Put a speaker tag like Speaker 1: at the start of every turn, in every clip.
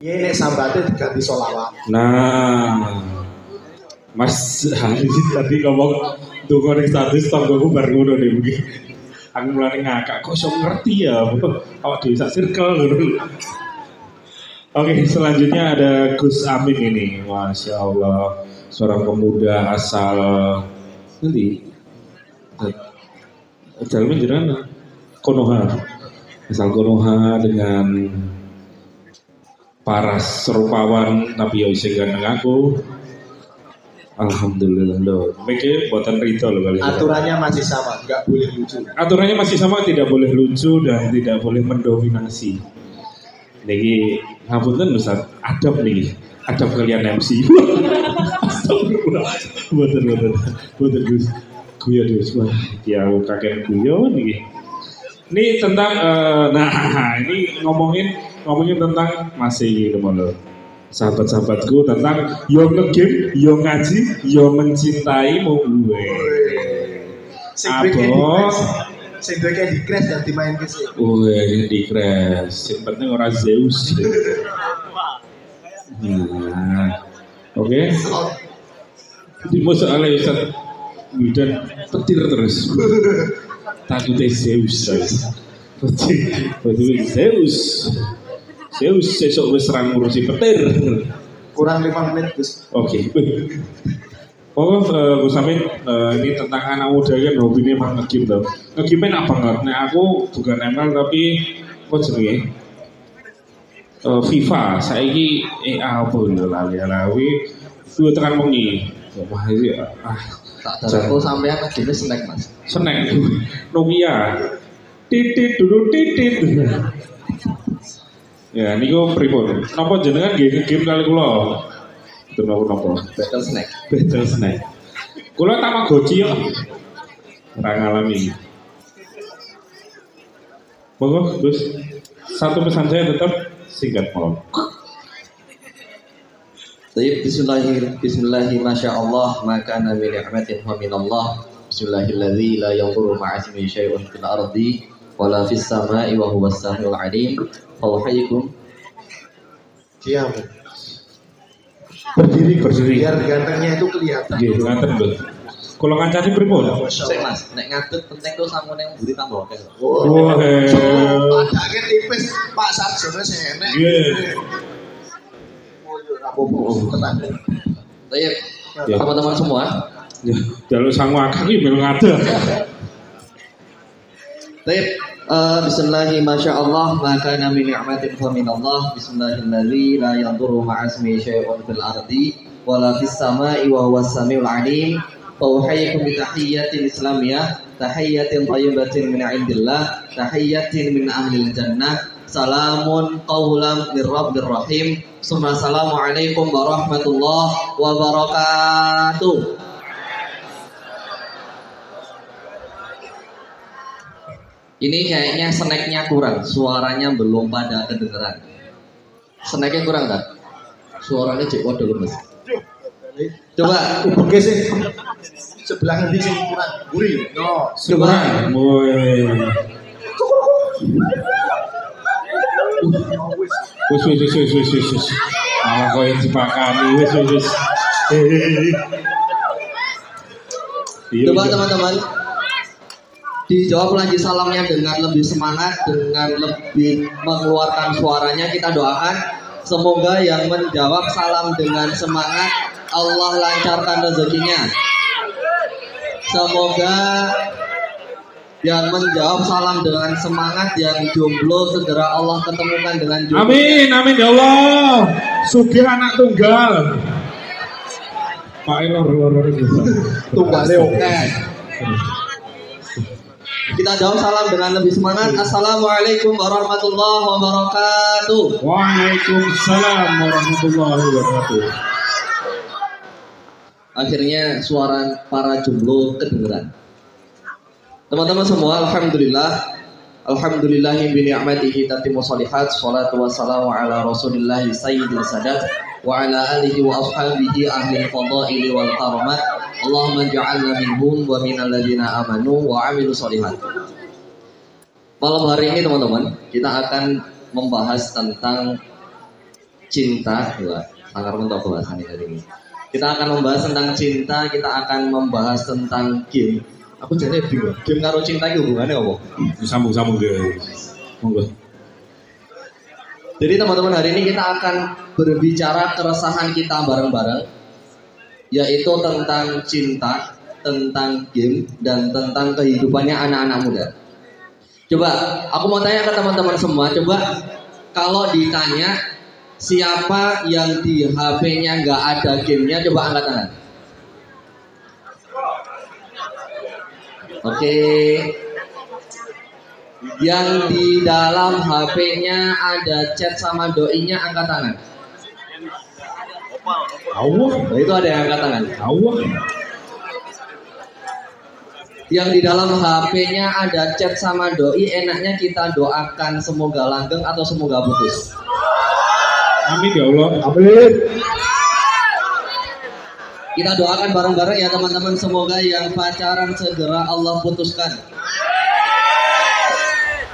Speaker 1: Ini sambatnya diganti solawat.
Speaker 2: Nah, Mas Haris tadi ngomong tunggu ning status tonggoku bar ngono deh mungkin. Aku mulai ngakak kok iso ngerti ya. Awak dhewe sak circle ngono. Oke, selanjutnya ada Gus Amin ini. Masya Allah, seorang pemuda asal nanti jalan jenengan Konoha. Asal Konoha dengan paras serupawan tapi ya isih ganteng aku. Alhamdulillah loh. Mikir buatan Rito loh kali.
Speaker 1: Aturannya masih sama, nggak boleh lucu.
Speaker 2: Aturannya masih sama, tidak boleh lucu dan tidak boleh mendominasi. Niki ngapunten Ustaz, adab nih. Adab kalian MC. Astagfirullah. Boten Gus. Guyon Gus. Wah, ya kakek guyon niki. Ini tentang ini ngomongin tentang masih gitu loh. Sahabat-sahabatku tentang yo ngegame, yo ngaji, yo mencintaimu gue. Abos,
Speaker 1: sing duwe di crash dan dimain ke sih.
Speaker 2: Wih, di crash. Yang penting orang Zeus. Nah, oke. Di soalnya Ustaz Wildan petir terus. Takutnya Zeus. Betul Zeus. Zeus sesok wis serang ngurusi petir.
Speaker 1: Kurang 5 menit Gus.
Speaker 2: Oke. Gus Amin, ini tentang anak muda kan hobinya emang nge-game tau. Nge-game enak banget. Nah aku bukan ML tapi apa jenenge? FIFA. Saiki apa lho lali-lali. Dua tekan wengi. Wah iki
Speaker 1: tak aku sampean nge-game snack Mas.
Speaker 2: Snack. Nokia. Titit dulu titit. Ya, niku pripun? Napa jenengan game kali kula? Itu napa?
Speaker 1: Battle
Speaker 2: Snack. Kula Tamagotchi yo. Ora ngalami. Monggo, Gus. Satu pesan saya tetap singkat mohon.
Speaker 3: Bismillahirrahmanirrahim. Masya Allah, maka nabi ni'matin wa minallah. Bismillahilladzi la yadurru ma'asmihi syai'un fil ardi wala fis sama'i wa huwas samiul 'alim. Fawhaikum.
Speaker 1: Diam.
Speaker 2: Berdiri.
Speaker 1: Biar gantengnya itu kelihatan.
Speaker 2: Nggih, ngaten lho. Kula kancane pripun?
Speaker 3: Sik Mas, nek ngadeg penting tuh sangune yang mburi tambah akeh.
Speaker 2: Wah.
Speaker 1: Padahal tipis Pak Sarjono sing enek.
Speaker 2: Nggih.
Speaker 1: Oh yo ora apa-apa tenang.
Speaker 3: Baik,
Speaker 2: Ya.
Speaker 3: teman-teman semua.
Speaker 2: Ya, jalur sangu akeh iki melu ngadeg.
Speaker 3: Baik, bismillahirrahmanirrahim. Masya Allah, maka nabi ni'matin fa minallah. Bismillahilladzi la yadurru ma'asmihi syai'un fil ardi wala fis sama'i wa huwas samiul 'alim. Fauhayyikum bi tahiyyatin islamiyah, tahiyyatin thayyibatin min 'indillah, tahiyyatin min ahlil jannah. Salamun qaulan mir rabbir rahim. Assalamualaikum warahmatullahi wabarakatuh. Ini kayaknya snacknya kurang, suaranya belum pada kedengeran. Snacknya kurang kan? Suaranya cek waduh lemes. Coba,
Speaker 1: Oke sih. Sebelah ngendi sing kurang? Gurih. Yo.
Speaker 3: coba.
Speaker 2: Woi. Wis. Malah koyo dipakani wis.
Speaker 3: Coba teman-teman dijawab lagi salamnya dengan lebih semangat, dengan lebih mengeluarkan suaranya. Kita doakan semoga yang menjawab salam dengan semangat Allah lancarkan rezekinya. Semoga yang menjawab salam dengan semangat yang jomblo segera Allah ketemukan dengan jomblo.
Speaker 2: Amin ya Allah. Sugih anak tunggal. Pak lor
Speaker 1: Tunggale oke.
Speaker 3: Kita jawab salam dengan lebih semangat. Assalamualaikum warahmatullahi wabarakatuh.
Speaker 2: Waalaikumsalam warahmatullahi wabarakatuh.
Speaker 3: Akhirnya suara para jomblo kedengeran. Teman-teman semua, alhamdulillahi bi ni'matihi tatimmu shalihat. Shalatu wassalamu ala rasulillahi sayyidil sadat wa ala alihi wa ashabihi ahli fadaili wal karamat. Allahumma ja'alna minhum wa minal ladzina amanu wa 'amilus shalihat. Malam hari ini teman-teman, kita akan membahas tentang cinta. Wah, sangat mentok bahasannya hari ini. Kita akan membahas tentang cinta, kita akan membahas tentang game. Aku jadi bingung, game karo cinta itu hubungannya apa?
Speaker 2: Sambung-sambung guys. Monggo.
Speaker 3: Jadi teman-teman, hari ini kita akan berbicara keresahan kita bareng-bareng, yaitu tentang cinta, tentang game, dan tentang kehidupannya anak-anak muda. Coba, aku mau tanya ke teman-teman semua, coba kalau ditanya siapa yang di HP-nya nggak ada gamenya, coba angkat tangan. Oke. Yang di dalam HP-nya ada chat sama doinya, angkat tangan.
Speaker 2: Allah.
Speaker 3: Nah, itu ada yang angkat tangan.
Speaker 2: Allah.
Speaker 3: Yang di dalam HP-nya ada chat sama doi, enaknya kita doakan semoga langgeng atau semoga putus.
Speaker 2: Amin ya Allah. Amin.
Speaker 3: Kita doakan bareng-bareng ya teman-teman, semoga yang pacaran segera Allah putuskan.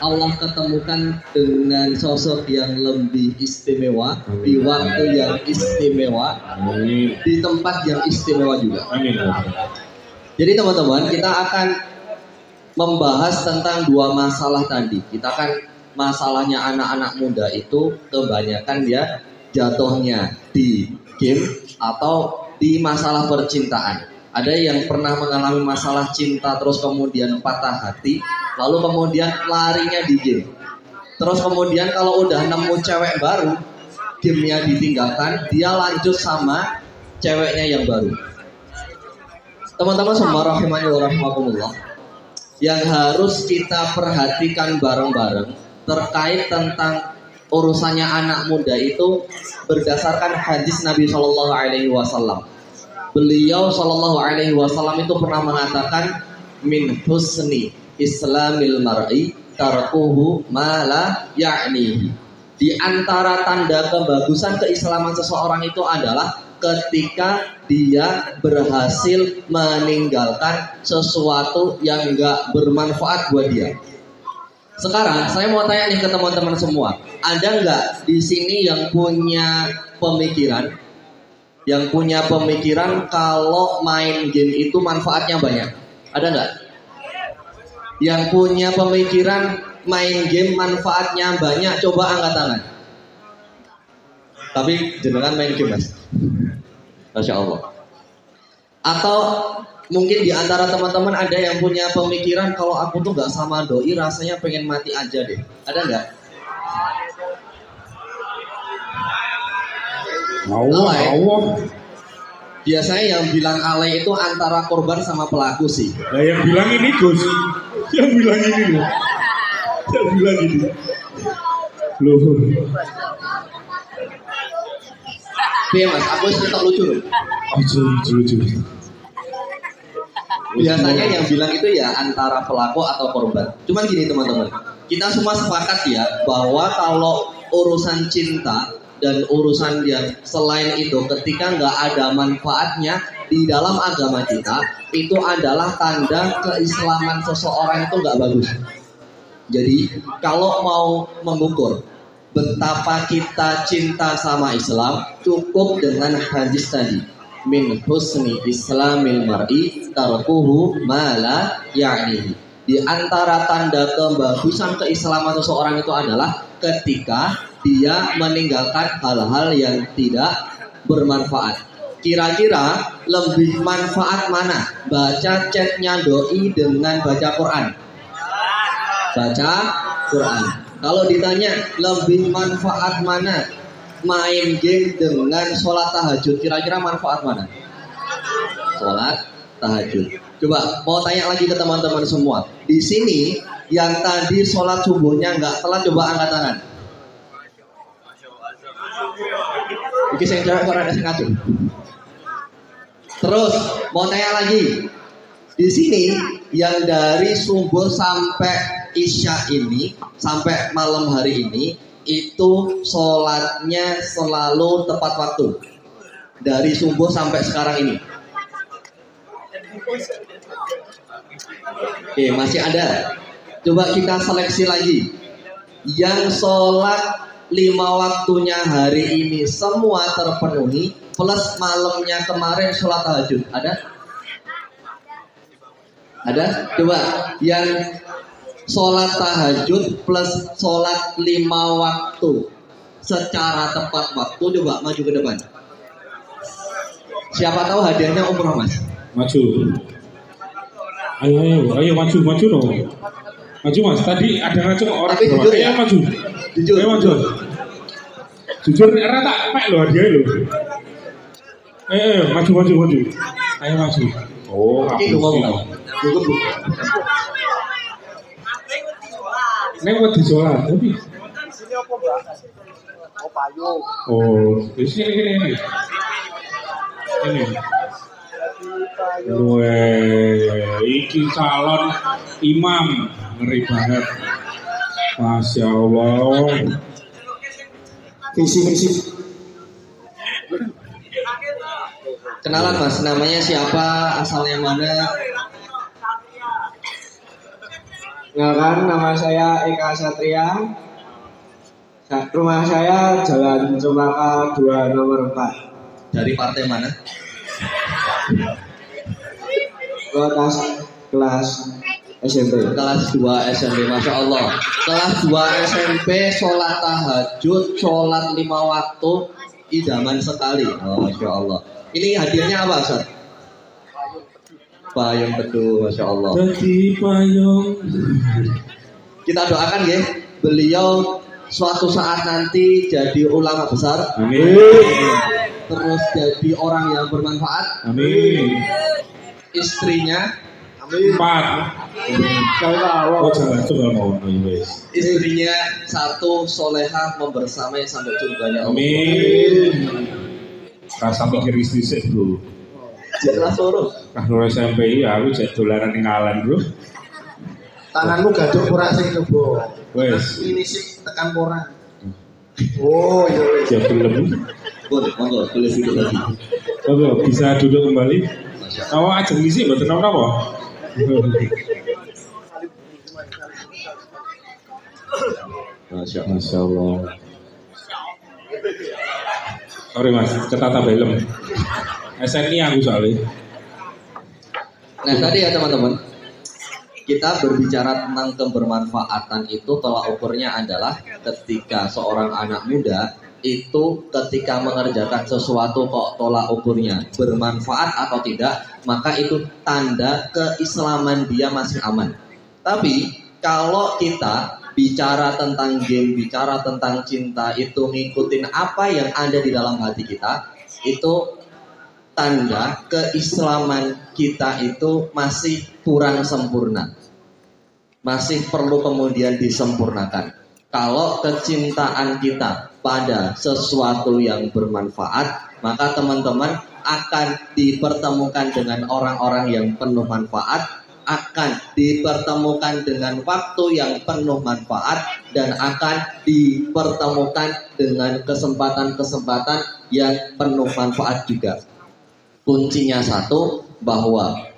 Speaker 3: Allah ketemukan dengan sosok yang lebih istimewa, di waktu yang istimewa,
Speaker 2: Amin.
Speaker 3: di tempat yang istimewa juga.
Speaker 2: Amin.
Speaker 3: Jadi teman-teman, kita akan membahas tentang dua masalah tadi. Kita akan masalahnya anak-anak muda itu kebanyakan ya jatuhnya di game atau di masalah percintaan. Ada yang pernah mengalami masalah cinta terus kemudian patah hati, lalu kemudian larinya di game. Terus kemudian kalau udah nemu cewek baru, gamenya ditinggalkan, dia lanjut sama ceweknya yang baru. Teman-teman semua rahimani wa rahimakumullah, yang harus kita perhatikan bareng-bareng terkait tentang urusannya anak muda itu berdasarkan hadis Nabi Shallallahu Alaihi Wasallam. Beliau Shallallahu Alaihi Wasallam itu pernah mengatakan, min husni islamil mar'i tarkuhu ma la ya'nihi. Di antara tanda kebagusan keislaman seseorang itu adalah ketika dia berhasil meninggalkan sesuatu yang enggak bermanfaat buat dia. Sekarang saya mau tanya nih ke teman-teman semua, ada nggak di sini yang punya pemikiran? Yang punya pemikiran kalau main game itu manfaatnya banyak? Ada nggak? Yang punya pemikiran main game manfaatnya banyak, coba angkat tangan. Tapi jenengan main game, Mas? Masya Allah. Atau mungkin di antara teman-teman ada yang punya pemikiran kalau aku tuh nggak sama doi rasanya pengen mati aja deh. Ada nggak?
Speaker 2: Allah. Allah.
Speaker 3: Biasanya yang bilang alay itu antara korban sama pelaku sih.
Speaker 2: Nah, yang bilang ini Gus. Yang bilang ini loh. Yang bilang ini. Loh.
Speaker 3: Iya Mas, aku cerita lucu loh.
Speaker 2: Lucu.
Speaker 3: Biasanya yang bilang itu ya antara pelaku atau korban. Cuman gini teman-teman, kita semua sepakat ya bahwa kalau urusan cinta dan urusan yang selain itu ketika nggak ada manfaatnya di dalam agama kita, itu adalah tanda keislaman seseorang itu nggak bagus. Jadi kalau mau mengukur betapa kita cinta sama Islam, cukup dengan hadis tadi, min husni islamil mar'i tarkuhu ma la ya'ni. Di antara tanda kebagusan keislaman seseorang itu adalah ketika dia meninggalkan hal-hal yang tidak bermanfaat. Kira-kira lebih manfaat mana? Baca chatnya doi dengan baca Quran? Baca Quran. Kalau ditanya lebih manfaat mana? Main game dengan sholat tahajud, kira-kira manfaat mana? Sholat tahajud. Coba mau tanya lagi ke teman-teman semua. Di sini yang tadi sholat subuhnya nggak telat, coba angkat tangan. Oke, saya jawab orang ada sengaja. Terus mau tanya lagi. Di sini yang dari subuh sampai isya ini, sampai malam hari ini, itu sholatnya selalu tepat waktu. Dari subuh sampai sekarang ini. Oke, masih ada. Coba kita seleksi lagi. Yang sholat waktunya hari ini semua terpenuhi plus malamnya kemarin sholat tahajud, ada? Ada? Coba yang sholat tahajud plus sholat 5 waktu secara tepat waktu, coba maju ke depan. Siapa tahu hadiahnya umroh, Mas?
Speaker 2: Maju. Ayo maju dong. Maju Mas. Tadi ada ngacung orang.
Speaker 3: Tapi jujur ya.
Speaker 2: Ayo maju.
Speaker 3: Jujur.
Speaker 2: Ayo maju. Jujur era tak mek loh hadiah lo. Maju. Ayo maju. Oh,
Speaker 3: Ini ngomong.
Speaker 2: Neng buat disolat tapi. Oh, di sini. Ini. Iki calon imam ngeri banget. Masya Allah.
Speaker 1: Visi.
Speaker 3: Kenalan Mas, namanya siapa, asalnya mana?
Speaker 4: Kenalkan, nama saya Eka Satria. Rumah saya Jalan Cempaka 2 nomor 4.
Speaker 3: Dari partai mana?
Speaker 4: Kelas SMP.
Speaker 3: Kelas 2 SMP, Masya Allah. Kelas 2 SMP, sholat tahajud, sholat 5 waktu, idaman sekali. Oh, Masya Allah. Ini hadiahnya apa, Ustaz? Payung teduh, Masya Allah.
Speaker 2: Jadi payung.
Speaker 3: Kita doakan ya, beliau suatu saat nanti jadi ulama besar.
Speaker 2: Amin.
Speaker 3: Terus jadi orang yang bermanfaat.
Speaker 2: Amin.
Speaker 3: Istrinya
Speaker 2: 4. Oh jangan coba mau guys.
Speaker 3: Istrinya 1 solehah membersamai sampai surganya Allah.
Speaker 2: Amin. Rasa mikir istri sih bro.
Speaker 3: Jelas suruh.
Speaker 2: Kalau SMP ya aku jadi dolaran ngalan bro.
Speaker 1: Tanganmu gaduk pura sing coba.
Speaker 2: Wes.
Speaker 1: Ini sih tekan pura. Oh iya.
Speaker 2: Siap belum?
Speaker 3: Boleh, monggo, boleh duduk lagi.
Speaker 2: Oke, bisa duduk kembali. Awak aja ngisi mboten apa? Masya Allah. Sorry mas, ketata belum. SNI aku soalnya.
Speaker 3: Nah tadi ya teman-teman, kita berbicara tentang kebermanfaatan itu tolak ukurnya adalah ketika seorang anak muda itu ketika mengerjakan sesuatu kok tolak ukurnya bermanfaat atau tidak, maka itu tanda keislaman dia masih aman. Tapi kalau kita bicara tentang game, bicara tentang cinta, itu ngikutin apa yang ada di dalam hati kita, itu tanda keislaman kita itu masih kurang sempurna, masih perlu kemudian disempurnakan. Kalau kecintaan kita pada sesuatu yang bermanfaat, maka teman-teman akan dipertemukan dengan orang-orang yang penuh manfaat, akan dipertemukan dengan waktu yang penuh manfaat, dan akan dipertemukan dengan kesempatan-kesempatan yang penuh manfaat juga. Kuncinya satu, bahwa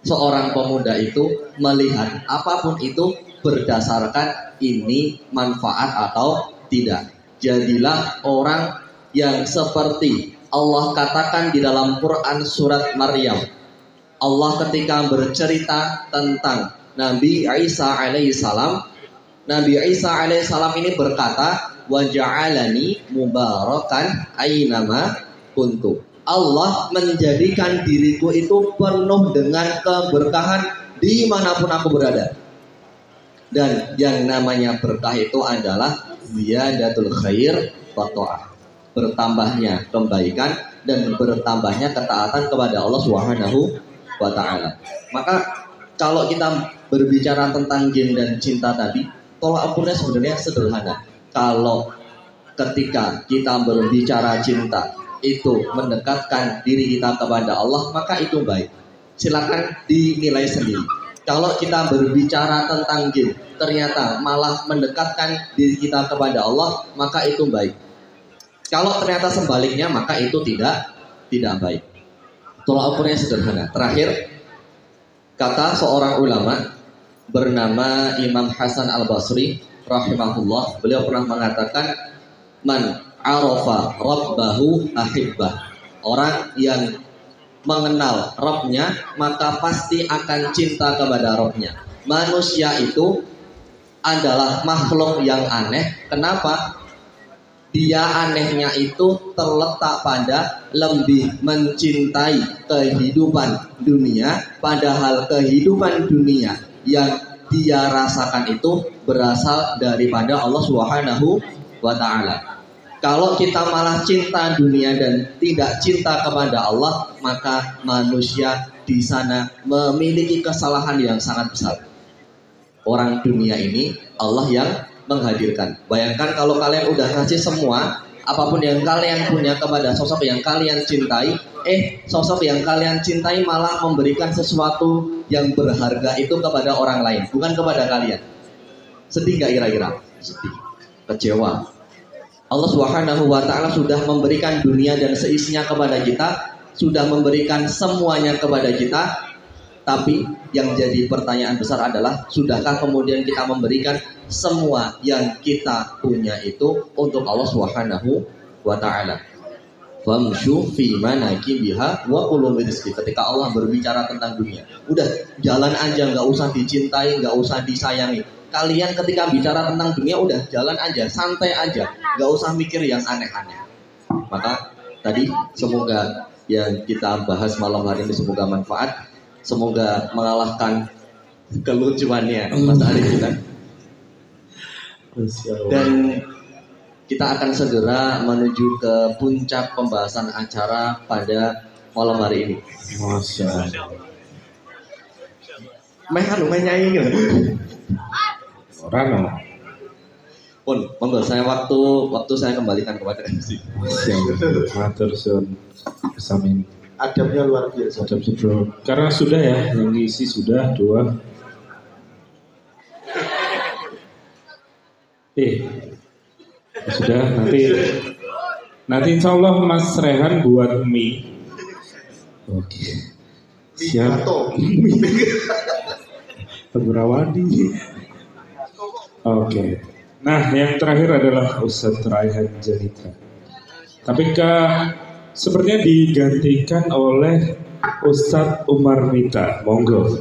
Speaker 3: seorang pemuda itu melihat apapun itu berdasarkan ini manfaat atau tidak. Jadilah orang yang seperti Allah katakan di dalam Quran surat Maryam. Allah ketika bercerita tentang Nabi Isa alaihissalam, Nabi Isa alaihissalam ini berkata, wa ja'alani mubarakan ainama kuntu. Allah menjadikan diriku itu penuh dengan keberkahan dimanapun aku berada. Dan yang namanya berkah itu adalah ziyadatul khair wa ta'ah, bertambahnya kebaikan dan bertambahnya ketaatan kepada Allah Subhanahu wa ta'ala. Maka kalau kita berbicara tentang jin dan cinta tadi, tolak ukurnya sebenarnya sederhana. Kalau ketika kita berbicara cinta itu mendekatkan diri kita kepada Allah, maka itu baik. Silakan dinilai sendiri. Kalau kita berbicara tentang jin, ternyata malah mendekatkan diri kita kepada Allah, maka itu baik. Kalau ternyata sebaliknya, maka itu tidak baik. Tolak ukurnya sederhana. Terakhir, kata seorang ulama bernama Imam Hasan Al-Basri rahimahullah, beliau pernah mengatakan, Man arafa rabbahu ahibbah. Orang yang mengenal Rabbnya maka pasti akan cinta kepada Rabbnya. Manusia itu adalah makhluk yang aneh. Kenapa? Dia anehnya itu terletak pada lebih mencintai kehidupan dunia, padahal kehidupan dunia yang dia rasakan itu berasal daripada Allah Subhanahu wa Ta'ala. Kalau kita malah cinta dunia dan tidak cinta kepada Allah, maka manusia di sana memiliki kesalahan yang sangat besar. Orang dunia ini Allah yang menghadirkan. Bayangkan kalau kalian udah ngasih semua, apapun yang kalian punya kepada sosok yang kalian cintai, sosok yang kalian cintai malah memberikan sesuatu yang berharga itu kepada orang lain, bukan kepada kalian. Sedih gak kira-kira? Sedih, kecewa. Allah Subhanahu wa Ta'ala sudah memberikan dunia dan seisinya kepada kita, sudah memberikan semuanya kepada kita, tapi yang jadi pertanyaan besar adalah, sudahkah kemudian kita memberikan semua yang kita punya itu untuk Allah Subhanahu wa Ta'ala? Famshu fi manakibiha wa kulu rizqi. Ketika Allah berbicara tentang dunia, udah jalan aja, nggak usah dicintai, nggak usah disayangi. Kalian ketika bicara tentang dunia udah jalan aja, santai aja, nggak usah mikir yang aneh-aneh. Maka tadi semoga yang kita bahas malam hari ini semoga manfaat, semoga mengalahkan kelucuannya Mas Arif kita. Dan kita akan segera menuju ke puncak pembahasan acara pada malam hari ini.
Speaker 2: Masya Allah.
Speaker 3: Meh nyanyi gitu.
Speaker 2: Orang
Speaker 3: Pun, monggo saya waktu saya kembalikan kepada MC.
Speaker 2: Matur suwun bersama
Speaker 1: Adabnya luar biasa.
Speaker 2: Adab Bro. Karena sudah ya, yang diisi sudah 2. Sudah nanti insya Allah Mas Rehan buat mie. Oke. Siap. Tegurawadi. Oke. Nah, yang terakhir adalah Ustadz Raihan Janitra. Tapi sepertinya digantikan oleh Ustadz Umar Mita. Monggo.